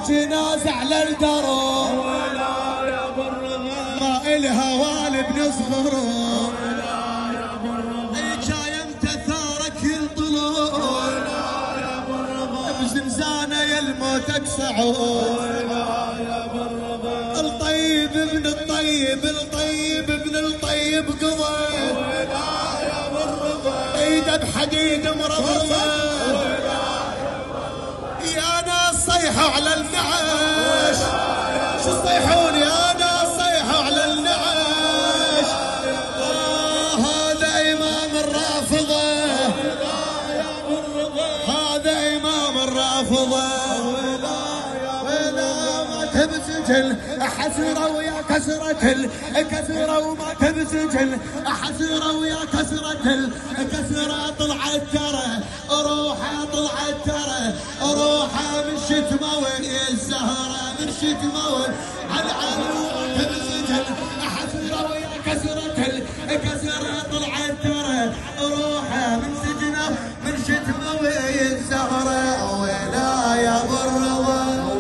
جنازة على الدرب ما إلها والد صغرهم جايمت ثارك ينطلون بزنزانة يا الموتك صعود الطيب ابن الطيب الطيب ابن الطيب قضى ايده بحديد مرغمة يا ناس صيحوا على النعاش شو تصيحون يا ناس صيحوا على النعاش هذا إمام الرافضة هذا إمام الرافضة تبسجل حسرة ويا كسرة الكسرة وما تبسجل حسرة ويا كسرة الكسرة طلعت ترى روحها طلعت ترى روحها من شتمة وين يا الزهرة من شتمة وين